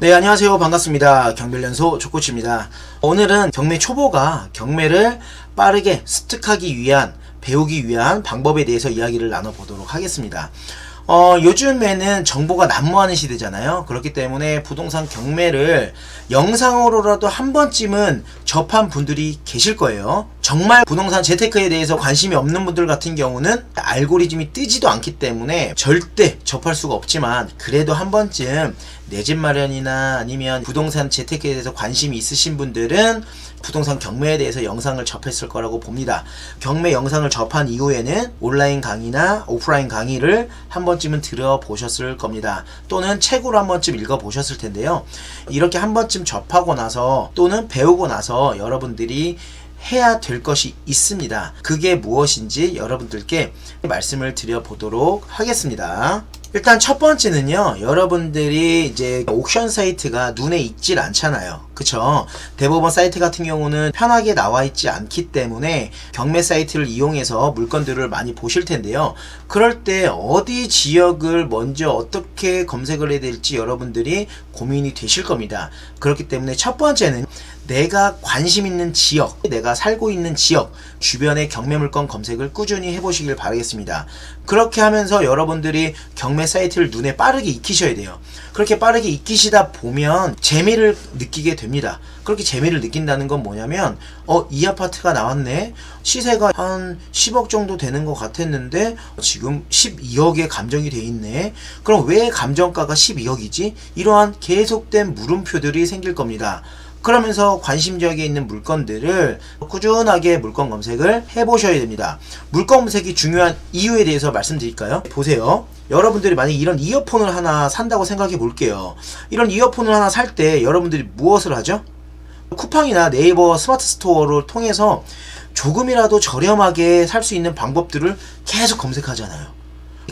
네, 안녕하세요. 반갑습니다. 경매연소 조코치입니다. 오늘은 경매 초보가 경매를 빠르게 습득하기 위한, 배우기 위한 방법에 대해서 이야기를 나눠보도록 하겠습니다. 요즘에는 정보가 난무하는 시대잖아요. 그렇기 때문에 부동산 경매를 영상으로라도 한 번쯤은 접한 분들이 계실 거예요. 정말 부동산 재테크에 대해서 관심이 없는 분들 같은 경우는 알고리즘이 뜨지도 않기 때문에 절대 접할 수가 없지만, 그래도 한 번쯤 내 집 마련이나 아니면 부동산 재테크에 대해서 관심이 있으신 분들은 부동산 경매에 대해서 영상을 접했을 거라고 봅니다. 경매 영상을 접한 이후에는 온라인 강의나 오프라인 강의를 한 번쯤은 들어보셨을 겁니다. 또는 책으로 한 번쯤 읽어보셨을 텐데요. 이렇게 한 번쯤 접하고 나서 또는 배우고 나서 여러분들이 해야 될 것이 있습니다. 그게 무엇인지 여러분들께 말씀을 드려보도록 하겠습니다. 일단 첫 번째는요, 여러분들이 이제 옥션 사이트가 눈에 익질 않잖아요. 그쵸? 대법원 사이트 같은 경우는 편하게 나와 있지 않기 때문에 경매 사이트를 이용해서 물건들을 많이 보실 텐데요. 그럴 때 어디 지역을 먼저 어떻게 검색을 해야 될지 여러분들이 고민이 되실 겁니다. 그렇기 때문에 첫 번째는 내가 관심 있는 지역, 내가 살고 있는 지역 주변의 경매 물건 검색을 꾸준히 해보시길 바라겠습니다. 그렇게 하면서 여러분들이 경매 사이트를 눈에 빠르게 익히셔야 돼요. 그렇게 빠르게 익히시다 보면 재미를 느끼게 됩니다. 그렇게 재미를 느낀다는 건 뭐냐면, 이 아파트가 나왔네, 시세가 한 10억 정도 되는 것 같았는데 지금 12억에 감정이 돼 있네. 그럼 왜 감정가가 12억이지? 이러한 계속된 물음표들이 생길 겁니다. 그러면서 관심 지역에 있는 물건들을 꾸준하게 물건 검색을 해보셔야 됩니다. 물건 검색이 중요한 이유에 대해서 말씀드릴까요? 보세요. 여러분들이 만약에 이런 이어폰을 하나 산다고 생각해 볼게요. 이런 이어폰을 하나 살 때 여러분들이 무엇을 하죠? 쿠팡이나 네이버 스마트 스토어를 통해서 조금이라도 저렴하게 살 수 있는 방법들을 계속 검색하잖아요.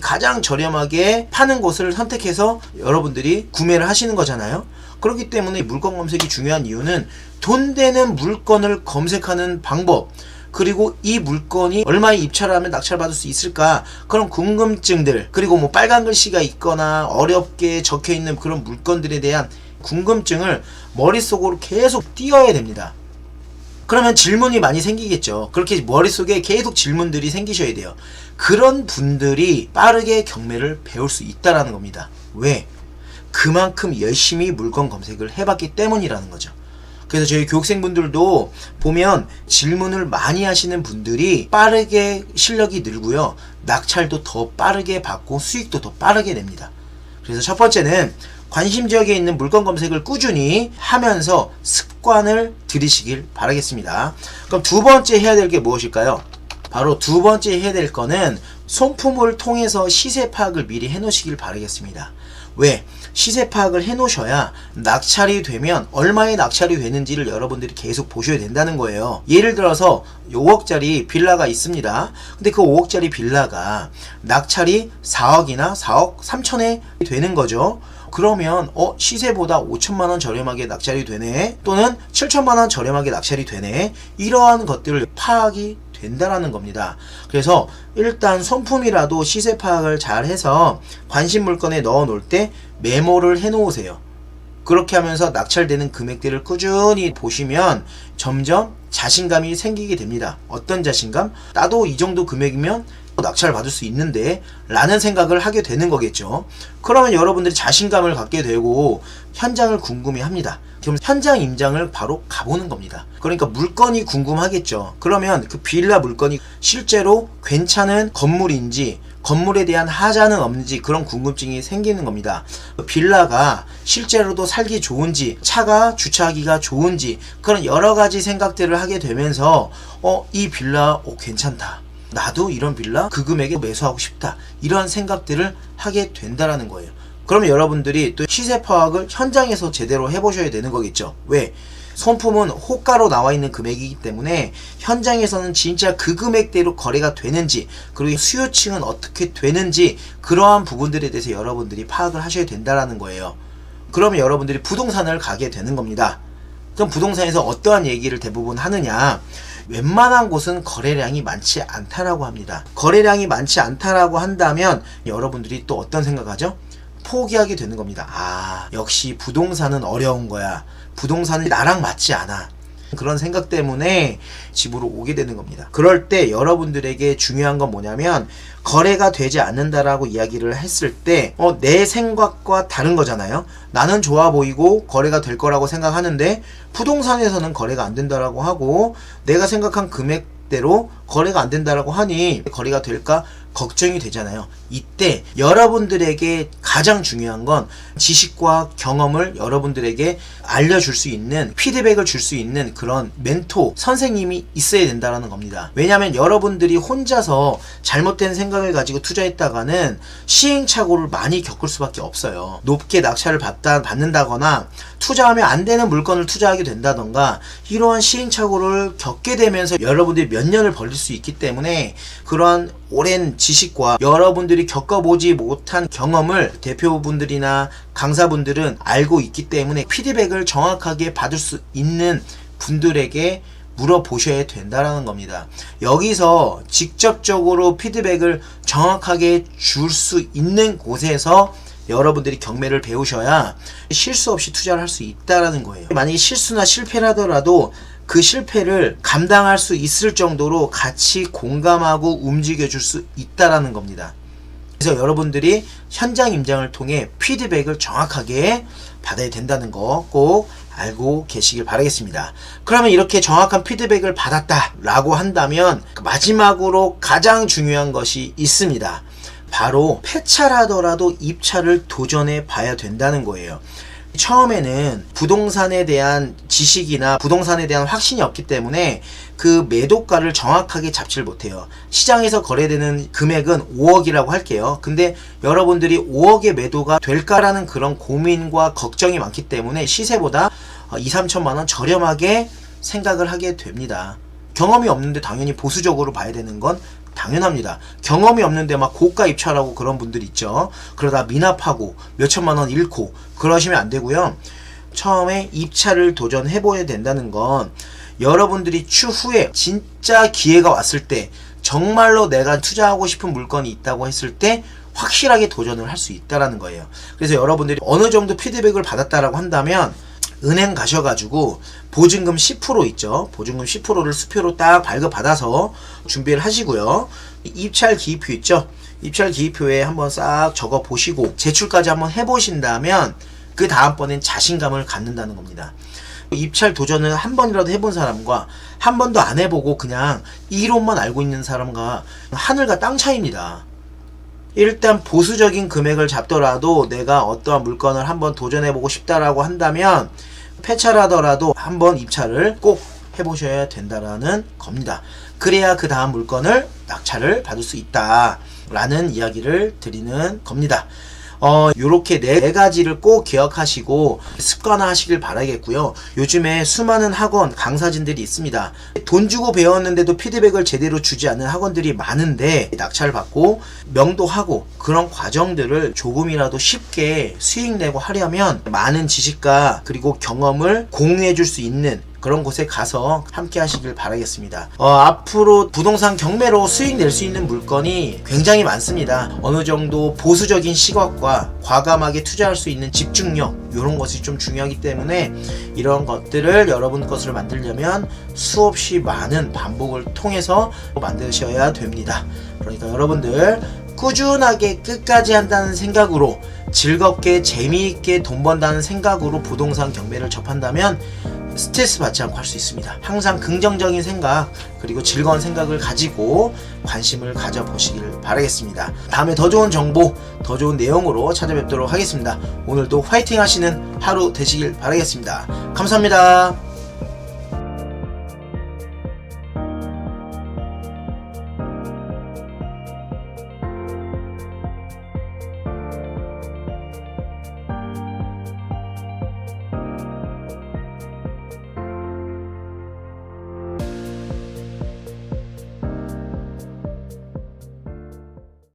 가장 저렴하게 파는 곳을 선택해서 여러분들이 구매를 하시는 거잖아요. 그렇기 때문에 물건 검색이 중요한 이유는 돈 되는 물건을 검색하는 방법, 그리고 이 물건이 얼마에 입찰을 하면 낙찰받을 수 있을까, 그런 궁금증들, 그리고 뭐 빨간 글씨가 있거나 어렵게 적혀있는 그런 물건들에 대한 궁금증을 머릿속으로 계속 띄워야 됩니다. 그러면 질문이 많이 생기겠죠. 그렇게 머릿속에 계속 질문들이 생기셔야 돼요. 그런 분들이 빠르게 경매를 배울 수 있다는 겁니다. 왜? 그만큼 열심히 물건 검색을 해봤기 때문이라는 거죠. 그래서 저희 교육생분들도 보면 질문을 많이 하시는 분들이 빠르게 실력이 늘고요, 낙찰도 더 빠르게 받고 수익도 더 빠르게 냅니다. 그래서 첫 번째는 관심 지역에 있는 물건 검색을 꾸준히 하면서 습관을 들이시길 바라겠습니다. 그럼 두 번째 해야 될 게 무엇일까요? 바로 두 번째 해야 될 거는 손품을 통해서 시세 파악을 미리 해 놓으시길 바라겠습니다. 왜? 시세 파악을 해 놓으셔야 낙찰이 되면 얼마에 낙찰이 되는지를 여러분들이 계속 보셔야 된다는 거예요. 예를 들어서 5억짜리 빌라가 있습니다. 근데 그 5억짜리 빌라가 낙찰이 4억이나 4억 3천에 되는 거죠. 그러면 시세보다 5천만원 저렴하게 낙찰이 되네, 또는 7천만원 저렴하게 낙찰이 되네, 이러한 것들을 파악이 된다라는 겁니다. 그래서 일단 손품이라도 시세 파악을 잘 해서 관심 물건에 넣어 놓을 때 메모를 해 놓으세요. 그렇게 하면서 낙찰되는 금액들을 꾸준히 보시면 점점 자신감이 생기게 됩니다. 어떤 자신감? 나도 이 정도 금액이면 낙찰을 받을 수 있는데 라는 생각을 하게 되는 거겠죠. 그러면 여러분들이 자신감을 갖게 되고 현장을 궁금해합니다. 그럼 현장 임장을 바로 가보는 겁니다. 그러니까 물건이 궁금하겠죠. 그러면 그 빌라 물건이 실제로 괜찮은 건물인지, 건물에 대한 하자는 없는지, 그런 궁금증이 생기는 겁니다. 빌라가 실제로도 살기 좋은지, 차가 주차하기가 좋은지, 그런 여러 가지 생각들을 하게 되면서 이 빌라 괜찮다, 나도 이런 빌라 그 금액에 매수하고 싶다, 이러한 생각들을 하게 된다라는 거예요. 그러면 여러분들이 또 시세 파악을 현장에서 제대로 해보셔야 되는 거겠죠. 왜? 손품은 호가로 나와 있는 금액이기 때문에 현장에서는 진짜 그 금액대로 거래가 되는지, 그리고 수요층은 어떻게 되는지, 그러한 부분들에 대해서 여러분들이 파악을 하셔야 된다라는 거예요. 그러면 여러분들이 부동산을 가게 되는 겁니다. 그럼 부동산에서 어떠한 얘기를 대부분 하느냐? 웬만한 곳은 거래량이 많지 않다라고 합니다. 거래량이 많지 않다라고 한다면 여러분들이 또 어떤 생각하죠? 포기하게 되는 겁니다. 아, 역시 부동산은 어려운 거야. 부동산이 나랑 맞지 않아. 그런 생각 때문에 집으로 오게 되는 겁니다. 그럴 때 여러분들에게 중요한 건 뭐냐면, 거래가 되지 않는다라고 이야기를 했을 때 내 생각과 다른 거잖아요. 나는 좋아 보이고 거래가 될 거라고 생각하는데 부동산에서는 거래가 안 된다라고 하고, 내가 생각한 금액대로 거래가 안 된다라고 하니 거래가 될까 걱정이 되잖아요. 이때 여러분들에게 가장 중요한 건 지식과 경험을 여러분들에게 알려줄 수 있는, 피드백을 줄 수 있는 그런 멘토, 선생님이 있어야 된다는 겁니다. 왜냐하면 여러분들이 혼자서 잘못된 생각을 가지고 투자했다가는 시행착오를 많이 겪을 수밖에 없어요. 높게 낙찰을 받는다거나 투자하면 안 되는 물건을 투자하게 된다던가, 이러한 시행착오를 겪게 되면서 여러분들이 몇 년을 벌릴 수 있기 때문에, 그러한 오랜 지식과 여러분들이 겪어보지 못한 경험을 대표분들이나 강사분들은 알고 있기 때문에 피드백을 정확하게 받을 수 있는 분들에게 물어보셔야 된다라는 겁니다. 여기서 직접적으로 피드백을 정확하게 줄 수 있는 곳에서 여러분들이 경매를 배우셔야 실수 없이 투자를 할 수 있다라는 거예요. 만약에 실수나 실패를 하더라도 그 실패를 감당할 수 있을 정도로 같이 공감하고 움직여 줄 수 있다라는 겁니다. 그래서 여러분들이 현장 임장을 통해 피드백을 정확하게 받아야 된다는 거 꼭 알고 계시길 바라겠습니다. 그러면 이렇게 정확한 피드백을 받았다라고 한다면 마지막으로 가장 중요한 것이 있습니다. 바로 폐차라더라도 입차를 도전해 봐야 된다는 거예요. 처음에는 부동산에 대한 지식이나 부동산에 대한 확신이 없기 때문에 그 매도가를 정확하게 잡지를 못해요. 시장에서 거래되는 금액은 5억이라고 할게요. 근데 여러분들이 5억의 매도가 될까라는 그런 고민과 걱정이 많기 때문에 시세보다 2-3천만원 저렴하게 생각을 하게 됩니다. 경험이 없는데 당연히 보수적으로 봐야 되는 건 당연합니다. 경험이 없는데 막 고가 입찰하고 그런 분들 있죠. 그러다 미납하고 몇천만원 잃고 그러시면 안 되고요. 처음에 입찰을 도전해봐야 된다는 건 여러분들이 추후에 진짜 기회가 왔을 때, 정말로 내가 투자하고 싶은 물건이 있다고 했을 때 확실하게 도전을 할 수 있다는 거예요. 그래서 여러분들이 어느 정도 피드백을 받았다라고 한다면 은행 가셔가지고 보증금 10% 있죠. 보증금 10%를 수표로 딱 발급받아서 준비를 하시고요. 입찰 기입표 있죠. 입찰 기입표에 한번 싹 적어 보시고 제출까지 한번 해보신다면 그 다음번엔 자신감을 갖는다는 겁니다. 입찰 도전을 한 번이라도 해본 사람과 한 번도 안 해보고 그냥 이론만 알고 있는 사람과 하늘과 땅 차이입니다. 일단 보수적인 금액을 잡더라도 내가 어떠한 물건을 한번 도전해보고 싶다라고 한다면 폐차라더라도 한번 입찰을 꼭 해보셔야 된다라는 겁니다. 그래야 그 다음 물건을 낙찰을 받을 수 있다라는 이야기를 드리는 겁니다. 요렇게 네 가지를 꼭 기억하시고 습관화하시길 바라겠고요. 요즘에 수많은 학원, 강사진들이 있습니다. 돈 주고 배웠는데도 피드백을 제대로 주지 않는 학원들이 많은데 낙찰을 받고 명도하고 그런 과정들을 조금이라도 쉽게 수익 내고 하려면 많은 지식과 그리고 경험을 공유해 줄 수 있는 그런 곳에 가서 함께 하시길 바라겠습니다. 앞으로 부동산 경매로 수익 낼 수 있는 물건이 굉장히 많습니다. 어느 정도 보수적인 시각과 과감하게 투자할 수 있는 집중력, 이런 것이 좀 중요하기 때문에 이런 것들을 여러분 것으로 만들려면 수없이 많은 반복을 통해서 만드셔야 됩니다. 그러니까 여러분들 꾸준하게 끝까지 한다는 생각으로, 즐겁게 재미있게 돈 번다는 생각으로 부동산 경매를 접한다면 스트레스 받지 않고 할 수 있습니다. 항상 긍정적인 생각 그리고 즐거운 생각을 가지고 관심을 가져보시길 바라겠습니다. 다음에 더 좋은 정보, 더 좋은 내용으로 찾아뵙도록 하겠습니다. 오늘도 화이팅 하시는 하루 되시길 바라겠습니다. 감사합니다.